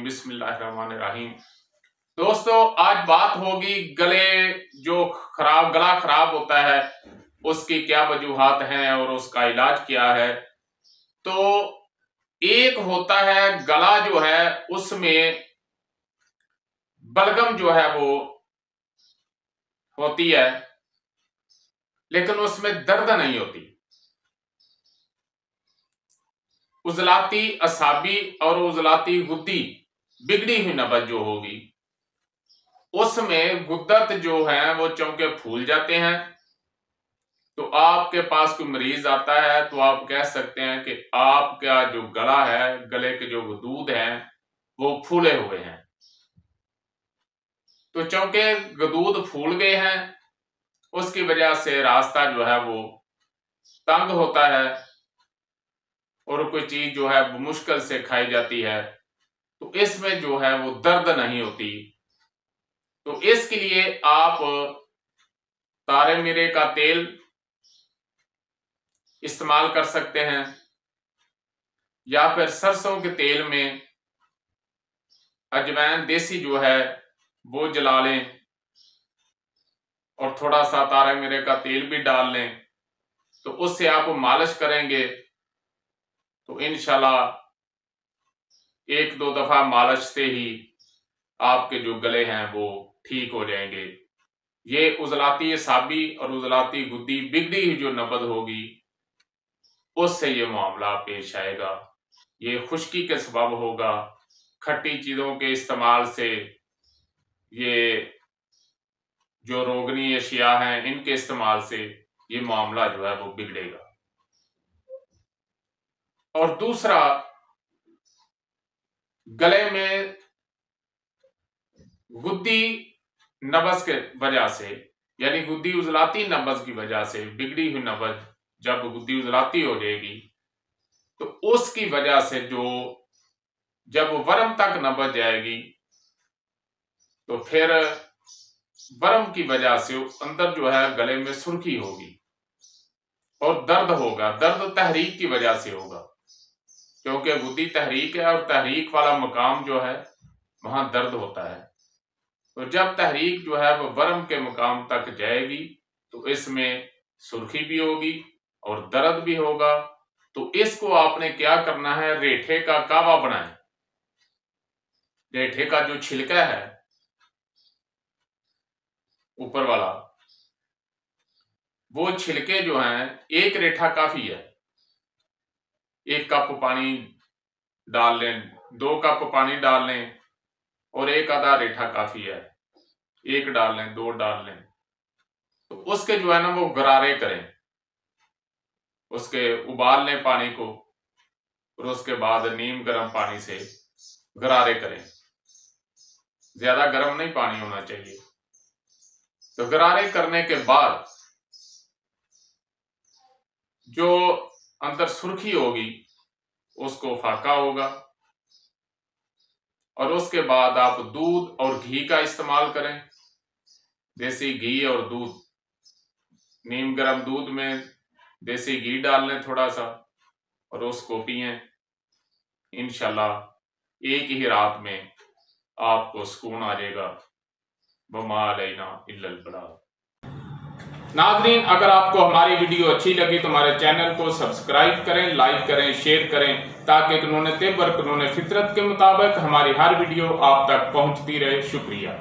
बिस्मिल्लाहिर्रहमानिर्रहीम। दोस्तों, आज बात होगी गला खराब होता है उसकी क्या वजूहात हैं और उसका इलाज क्या है। तो एक होता है गला जो है उसमें बलगम जो है वो होती है, लेकिन उसमें दर्द नहीं होती। उजलाती असाबी और उजलाती गुद्दी बिगड़ी हुई नब्ज जो होगी उसमें गुद्दत जो है वो चौंके फूल जाते हैं। तो आपके पास कोई मरीज आता है तो आप कह सकते हैं कि आपका जो गला है, गले के जो गदूद हैं वो फूले हुए हैं। तो चौंके गदूद फूल गए हैं, उसकी वजह से रास्ता जो है वो तंग होता है और कोई चीज जो है वो मुश्किल से खाई जाती है। तो इसमें जो है वो दर्द नहीं होती। तो इसके लिए आप तारे मीरे का तेल इस्तेमाल कर सकते हैं या फिर सरसों के तेल में अजवाइन देसी जो है वो जला लें और थोड़ा सा तारे मीरे का तेल भी डाल लें। तो उससे आप मालिश करेंगे तो इंशाल्लाह एक दो दफा मालिश से ही आपके जो गले हैं वो ठीक हो जाएंगे। ये उजलाती असाबी और उजलाती गुद्दी बिगड़ी हुई जो नब्ज होगी उससे ये मामला पेश आएगा। ये खुश्की के सबब होगा, खट्टी चीजों के इस्तेमाल से, ये जो रोगनी अशिया हैं इनके इस्तेमाल से ये मामला जो है वो बिगड़ेगा। और दूसरा, गले में गुद्दी नब्ज के वजह से, यानी गुद्दी उजलाती नब्ज की वजह से, बिगड़ी हुई नब्ज जब गुद्दी उजलाती हो जाएगी तो उसकी वजह से जो जब वर्म तक नब्ज जाएगी तो फिर वर्म की वजह से अंदर जो है गले में सुर्खी होगी और दर्द होगा। दर्द तहरीक की वजह से होगा, क्योंकि गुद्दी तहरीक है और तहरीक वाला मकाम जो है वहां दर्द होता है। तो जब तहरीक जो है वो वर्म के मकाम तक जाएगी तो इसमें सुर्खी भी होगी और दर्द भी होगा। तो इसको आपने क्या करना है, रेठे का कावा बनाएं। रेठे का जो छिलका है ऊपर वाला, वो छिलके जो हैं, एक रेठा काफी है। 1 कप पानी डाल लें, 2 कप पानी डाल लें और एक आधा रेठा काफी है। 1 डाल लें, 2 डाल लें। तो उसके जो है ना वो गरारे करें, उसके उबाल लें पानी को और उसके बाद नीम गर्म पानी से गरारे करें। ज्यादा गर्म नहीं पानी होना चाहिए। तो गरारे करने के बाद जो अंदर सुर्खी होगी उसको फाका होगा और उसके बाद आप दूध और घी का इस्तेमाल करें। देसी घी और दूध, नीम गर्म दूध में देसी घी डाल लें थोड़ा सा और उसको पिएं। इंशाल्लाह एक ही रात में आपको सुकून आ जाएगा। वमा अलैना इल्लल बलाग। नाज़रीन, अगर आपको हमारी वीडियो अच्छी लगी तो हमारे चैनल को सब्सक्राइब करें, लाइक करें, शेयर करें, ताकि कानून तिब और कानून फितरत के मुताबिक हमारी हर वीडियो आप तक पहुंचती रहे। शुक्रिया।